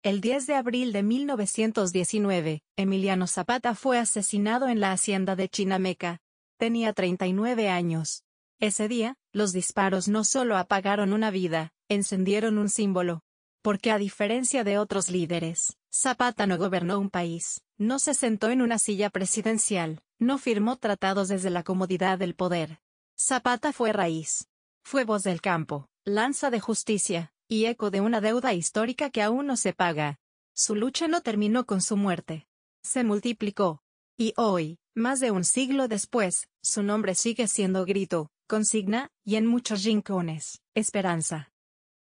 El 10 de abril de 1919, Emiliano Zapata fue asesinado en la hacienda de Chinameca. Tenía 39 años. Ese día, los disparos no solo apagaron una vida, encendieron un símbolo. Porque a diferencia de otros líderes, Zapata no gobernó un país, no se sentó en una silla presidencial, no firmó tratados desde la comodidad del poder. Zapata fue raíz. Fue voz del campo, lanza de justicia, y eco de una deuda histórica que aún no se paga. Su lucha no terminó con su muerte. Se multiplicó. Y hoy, más de un siglo después, su nombre sigue siendo grito, consigna, y en muchos rincones, esperanza.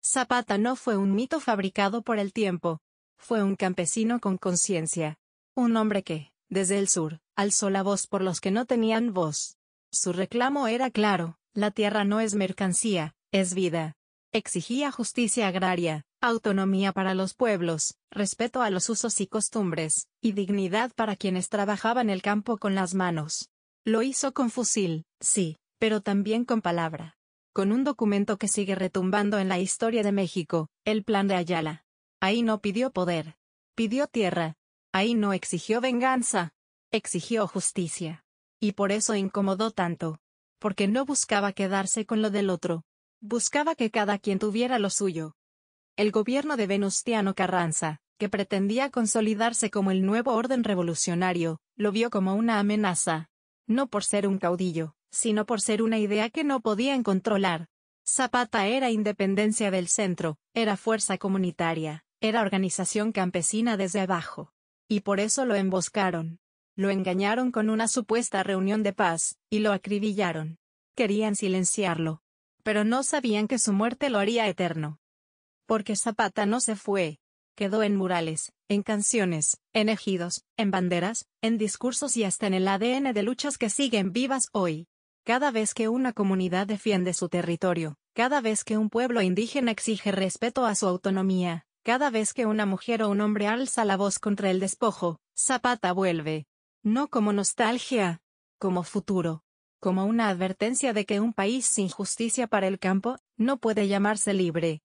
Zapata no fue un mito fabricado por el tiempo. Fue un campesino con conciencia. Un hombre que, desde el sur, alzó la voz por los que no tenían voz. Su reclamo era claro: la tierra no es mercancía, es vida. Exigía justicia agraria, autonomía para los pueblos, respeto a los usos y costumbres, y dignidad para quienes trabajaban el campo con las manos. Lo hizo con fusil, sí, pero también con palabra. Con un documento que sigue retumbando en la historia de México, el Plan de Ayala. Ahí no pidió poder. Pidió tierra. Ahí no exigió venganza. Exigió justicia. Y por eso incomodó tanto. Porque no buscaba quedarse con lo del otro. Buscaba que cada quien tuviera lo suyo. El gobierno de Venustiano Carranza, que pretendía consolidarse como el nuevo orden revolucionario, lo vio como una amenaza. No por ser un caudillo, sino por ser una idea que no podían controlar. Zapata era independencia del centro, era fuerza comunitaria, era organización campesina desde abajo. Y por eso lo emboscaron. Lo engañaron con una supuesta reunión de paz, y lo acribillaron. Querían silenciarlo. Pero no sabían que su muerte lo haría eterno. Porque Zapata no se fue. Quedó en murales, en canciones, en ejidos, en banderas, en discursos y hasta en el ADN de luchas que siguen vivas hoy. Cada vez que una comunidad defiende su territorio, cada vez que un pueblo indígena exige respeto a su autonomía, cada vez que una mujer o un hombre alza la voz contra el despojo, Zapata vuelve. No como nostalgia, como futuro. Como una advertencia de que un país sin justicia para el campo, no puede llamarse libre.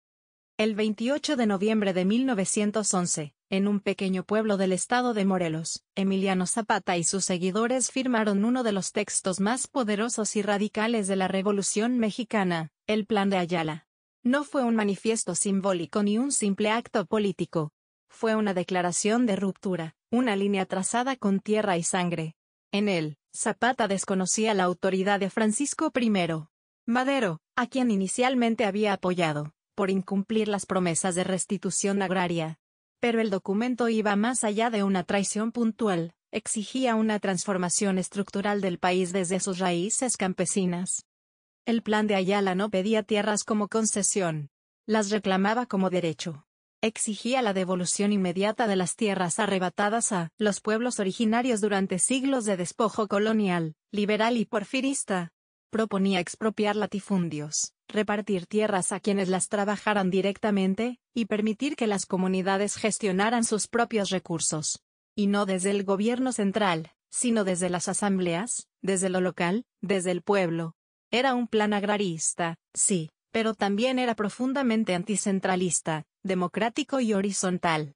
El 28 de noviembre de 1911, en un pequeño pueblo del estado de Morelos, Emiliano Zapata y sus seguidores firmaron uno de los textos más poderosos y radicales de la Revolución Mexicana, el Plan de Ayala. No fue un manifiesto simbólico ni un simple acto político. Fue una declaración de ruptura, una línea trazada con tierra y sangre. En él, Zapata desconocía la autoridad de Francisco I. Madero, a quien inicialmente había apoyado, por incumplir las promesas de restitución agraria. Pero el documento iba más allá de una traición puntual, exigía una transformación estructural del país desde sus raíces campesinas. El Plan de Ayala no pedía tierras como concesión. Las reclamaba como derecho. Exigía la devolución inmediata de las tierras arrebatadas a los pueblos originarios durante siglos de despojo colonial, liberal y porfirista. Proponía expropiar latifundios, repartir tierras a quienes las trabajaran directamente, y permitir que las comunidades gestionaran sus propios recursos. Y no desde el gobierno central, sino desde las asambleas, desde lo local, desde el pueblo. Era un plan agrarista, sí, pero también era profundamente anticentralista, democrático y horizontal.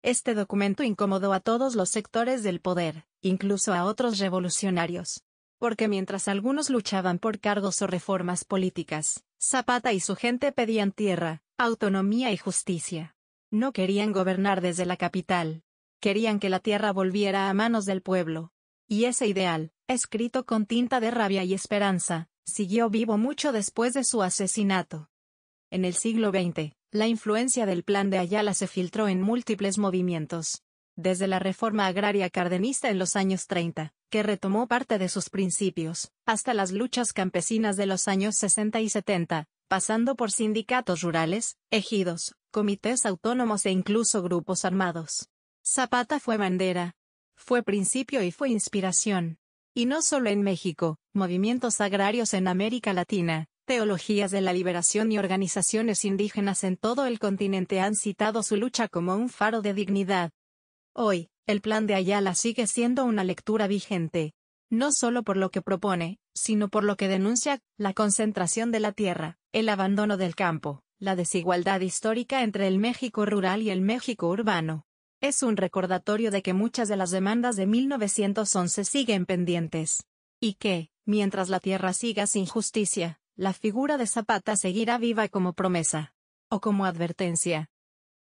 Este documento incomodó a todos los sectores del poder, incluso a otros revolucionarios. Porque mientras algunos luchaban por cargos o reformas políticas, Zapata y su gente pedían tierra, autonomía y justicia. No querían gobernar desde la capital. Querían que la tierra volviera a manos del pueblo. Y ese ideal, escrito con tinta de rabia y esperanza, siguió vivo mucho después de su asesinato. En el siglo XX, la influencia del Plan de Ayala se filtró en múltiples movimientos. Desde la reforma agraria cardenista en los años 30, que retomó parte de sus principios, hasta las luchas campesinas de los años 60 y 70, pasando por sindicatos rurales, ejidos, comités autónomos e incluso grupos armados. Zapata fue bandera. Fue principio y fue inspiración. Y no solo en México, movimientos agrarios en América Latina, teologías de la liberación y organizaciones indígenas en todo el continente han citado su lucha como un faro de dignidad. Hoy, el Plan de Ayala sigue siendo una lectura vigente. No solo por lo que propone, sino por lo que denuncia: la concentración de la tierra, el abandono del campo, la desigualdad histórica entre el México rural y el México urbano. Es un recordatorio de que muchas de las demandas de 1911 siguen pendientes. Y que, mientras la tierra siga sin justicia, la figura de Zapata seguirá viva como promesa. O como advertencia.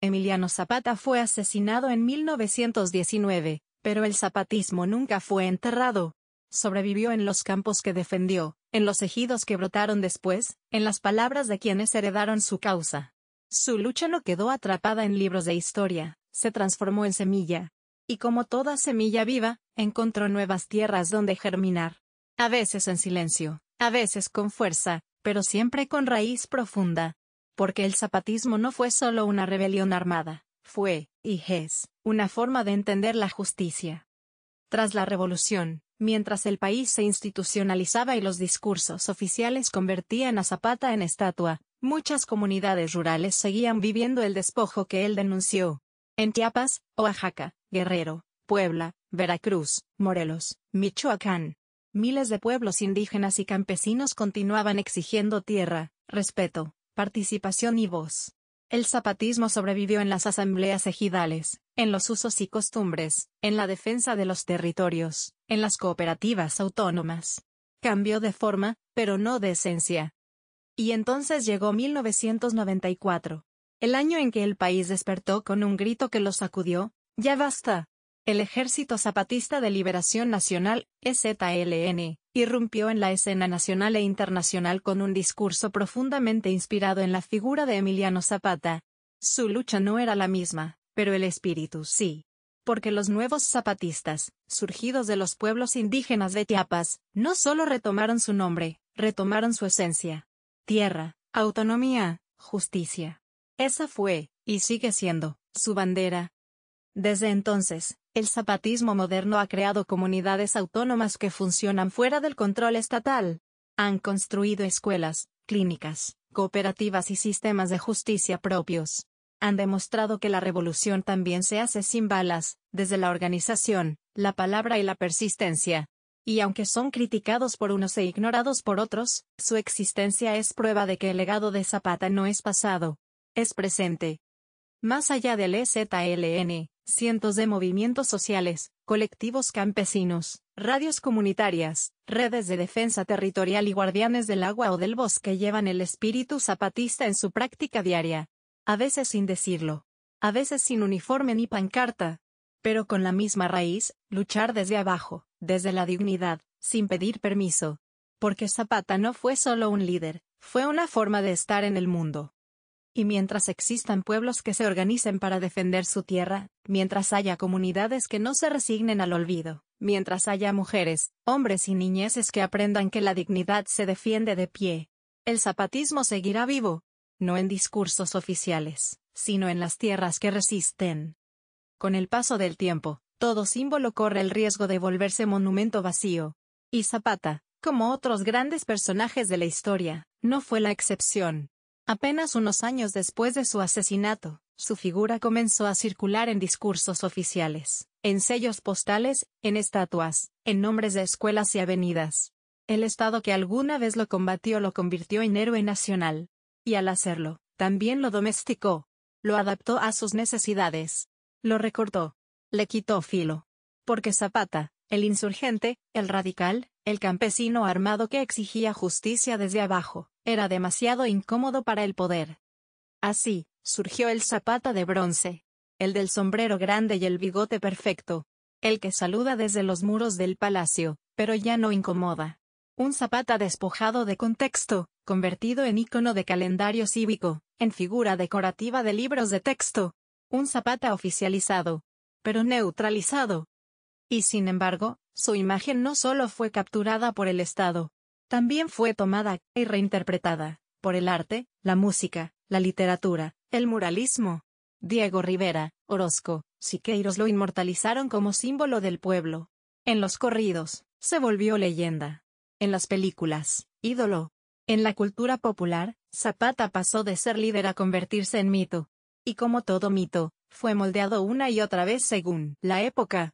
Emiliano Zapata fue asesinado en 1919, pero el zapatismo nunca fue enterrado. Sobrevivió en los campos que defendió, en los ejidos que brotaron después, en las palabras de quienes heredaron su causa. Su lucha no quedó atrapada en libros de historia, se transformó en semilla. Y como toda semilla viva, encontró nuevas tierras donde germinar. A veces en silencio, a veces con fuerza, pero siempre con raíz profunda. Porque el zapatismo no fue solo una rebelión armada, fue, y es, una forma de entender la justicia. Tras la revolución, mientras el país se institucionalizaba y los discursos oficiales convertían a Zapata en estatua, muchas comunidades rurales seguían viviendo el despojo que él denunció. En Chiapas, Oaxaca, Guerrero, Puebla, Veracruz, Morelos, Michoacán. Miles de pueblos indígenas y campesinos continuaban exigiendo tierra, respeto, participación y voz. El zapatismo sobrevivió en las asambleas ejidales, en los usos y costumbres, en la defensa de los territorios, en las cooperativas autónomas. Cambió de forma, pero no de esencia. Y entonces llegó 1994. El año en que el país despertó con un grito que lo sacudió: ¡ya basta! El Ejército Zapatista de Liberación Nacional, EZLN, irrumpió en la escena nacional e internacional con un discurso profundamente inspirado en la figura de Emiliano Zapata. Su lucha no era la misma, pero el espíritu sí. Porque los nuevos zapatistas, surgidos de los pueblos indígenas de Chiapas, no solo retomaron su nombre, retomaron su esencia. Tierra, autonomía, justicia. Esa fue, y sigue siendo, su bandera. Desde entonces, el zapatismo moderno ha creado comunidades autónomas que funcionan fuera del control estatal. Han construido escuelas, clínicas, cooperativas y sistemas de justicia propios. Han demostrado que la revolución también se hace sin balas, desde la organización, la palabra y la persistencia. Y aunque son criticados por unos e ignorados por otros, su existencia es prueba de que el legado de Zapata no es pasado, es presente. Más allá del EZLN, cientos de movimientos sociales, colectivos campesinos, radios comunitarias, redes de defensa territorial y guardianes del agua o del bosque llevan el espíritu zapatista en su práctica diaria. A veces sin decirlo. A veces sin uniforme ni pancarta. Pero con la misma raíz, luchar desde abajo, desde la dignidad, sin pedir permiso. Porque Zapata no fue solo un líder, fue una forma de estar en el mundo. Y mientras existan pueblos que se organicen para defender su tierra, mientras haya comunidades que no se resignen al olvido, mientras haya mujeres, hombres y niñeces que aprendan que la dignidad se defiende de pie, el zapatismo seguirá vivo, no en discursos oficiales, sino en las tierras que resisten. Con el paso del tiempo, todo símbolo corre el riesgo de volverse monumento vacío. Y Zapata, como otros grandes personajes de la historia, no fue la excepción. Apenas unos años después de su asesinato, su figura comenzó a circular en discursos oficiales, en sellos postales, en estatuas, en nombres de escuelas y avenidas. El Estado que alguna vez lo combatió lo convirtió en héroe nacional. Y al hacerlo, también lo domesticó. Lo adaptó a sus necesidades. Lo recortó. Le quitó filo. Porque Zapata, el insurgente, el radical, el campesino armado que exigía justicia desde abajo, era demasiado incómodo para el poder. Así, surgió el Zapata de bronce. El del sombrero grande y el bigote perfecto. El que saluda desde los muros del palacio, pero ya no incomoda. Un Zapata despojado de contexto, convertido en ícono de calendario cívico, en figura decorativa de libros de texto. Un Zapata oficializado, pero neutralizado. Y sin embargo, su imagen no solo fue capturada por el Estado, también fue tomada y reinterpretada por el arte, la música, la literatura, el muralismo. Diego Rivera, Orozco, Siqueiros lo inmortalizaron como símbolo del pueblo. En los corridos, se volvió leyenda. En las películas, ídolo. En la cultura popular, Zapata pasó de ser líder a convertirse en mito. Y como todo mito, fue moldeado una y otra vez según la época.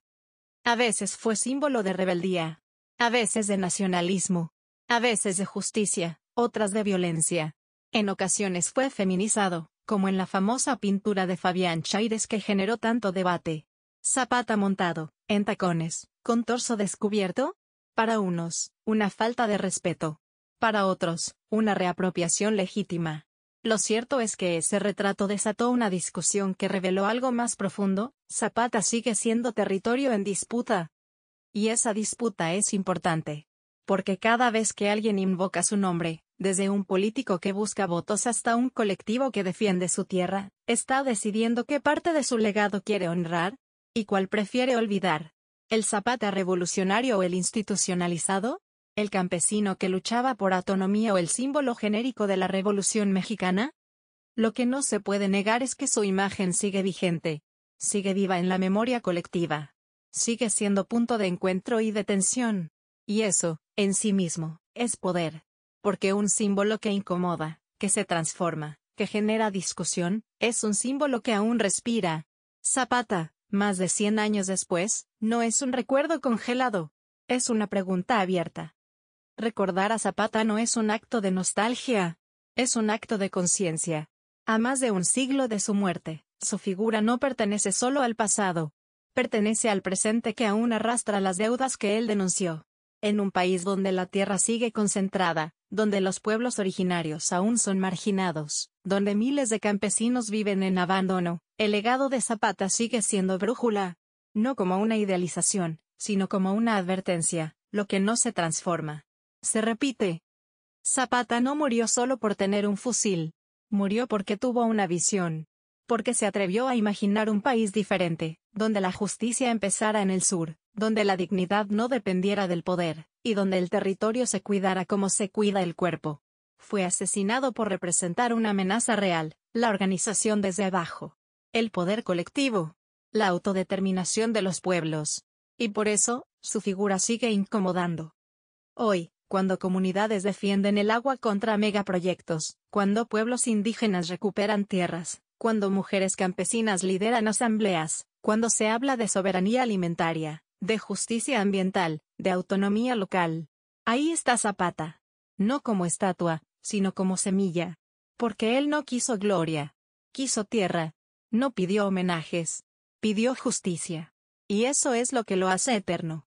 A veces fue símbolo de rebeldía. A veces de nacionalismo. A veces de justicia, otras de violencia. En ocasiones fue feminizado, como en la famosa pintura de Fabián Chaires que generó tanto debate. Zapata montado, en tacones, con torso descubierto. Para unos, una falta de respeto. Para otros, una reapropiación legítima. Lo cierto es que ese retrato desató una discusión que reveló algo más profundo: Zapata sigue siendo territorio en disputa. Y esa disputa es importante. Porque cada vez que alguien invoca su nombre, desde un político que busca votos hasta un colectivo que defiende su tierra, está decidiendo qué parte de su legado quiere honrar, y cuál prefiere olvidar. ¿El Zapata revolucionario o el institucionalizado? ¿El campesino que luchaba por autonomía o el símbolo genérico de la Revolución Mexicana? Lo que no se puede negar es que su imagen sigue vigente. Sigue viva en la memoria colectiva. Sigue siendo punto de encuentro y de tensión. Y eso, en sí mismo, es poder. Porque un símbolo que incomoda, que se transforma, que genera discusión, es un símbolo que aún respira. Zapata, más de 100 años después, no es un recuerdo congelado. Es una pregunta abierta. Recordar a Zapata no es un acto de nostalgia. Es un acto de conciencia. A más de un siglo de su muerte, su figura no pertenece solo al pasado. Pertenece al presente que aún arrastra las deudas que él denunció. En un país donde la tierra sigue concentrada, donde los pueblos originarios aún son marginados, donde miles de campesinos viven en abandono, el legado de Zapata sigue siendo brújula. No como una idealización, sino como una advertencia: lo que no se transforma, se repite. Zapata no murió solo por tener un fusil. Murió porque tuvo una visión. Porque se atrevió a imaginar un país diferente, donde la justicia empezara en el sur, donde la dignidad no dependiera del poder, y donde el territorio se cuidara como se cuida el cuerpo. Fue asesinado por representar una amenaza real: la organización desde abajo, el poder colectivo, la autodeterminación de los pueblos. Y por eso, su figura sigue incomodando. Hoy, cuando comunidades defienden el agua contra megaproyectos, cuando pueblos indígenas recuperan tierras, cuando mujeres campesinas lideran asambleas, cuando se habla de soberanía alimentaria, de justicia ambiental, de autonomía local, ahí está Zapata. No como estatua, sino como semilla. Porque él no quiso gloria. Quiso tierra. No pidió homenajes. Pidió justicia. Y eso es lo que lo hace eterno.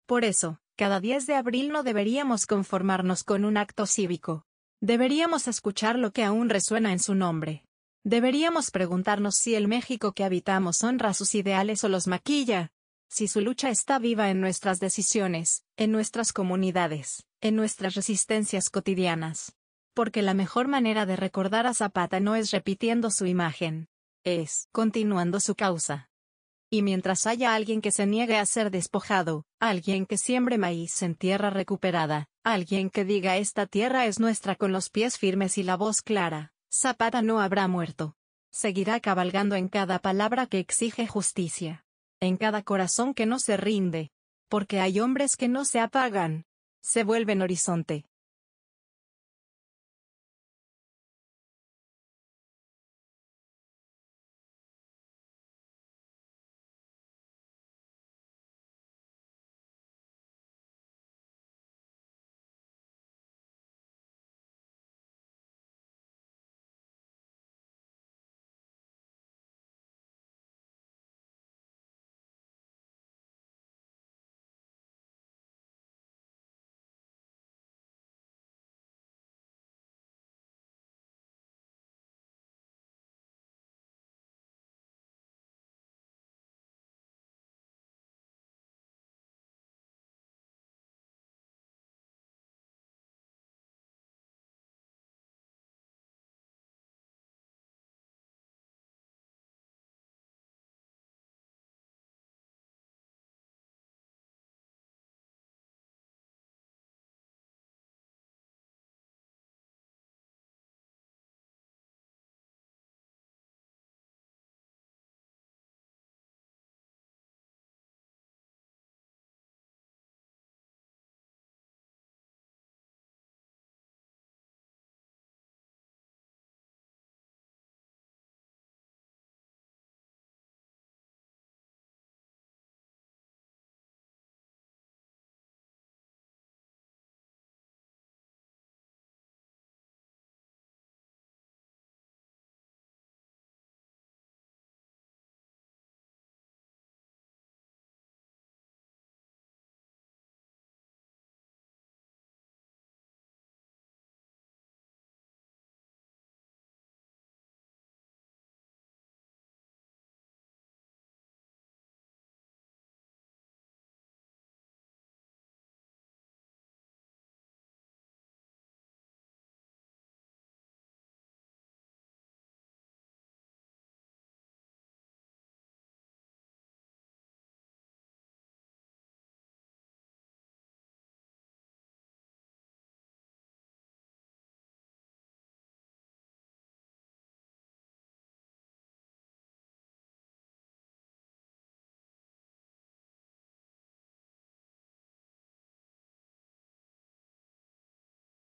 Por eso, cada 10 de abril no deberíamos conformarnos con un acto cívico. Deberíamos escuchar lo que aún resuena en su nombre. Deberíamos preguntarnos si el México que habitamos honra sus ideales o los maquilla. Si su lucha está viva en nuestras decisiones, en nuestras comunidades, en nuestras resistencias cotidianas. Porque la mejor manera de recordar a Zapata no es repitiendo su imagen. Es continuando su causa. Y mientras haya alguien que se niegue a ser despojado, alguien que siembre maíz en tierra recuperada, alguien que diga esta tierra es nuestra con los pies firmes y la voz clara, Zapata no habrá muerto. Seguirá cabalgando en cada palabra que exige justicia. En cada corazón que no se rinde. Porque hay hombres que no se apagan. Se vuelven horizonte.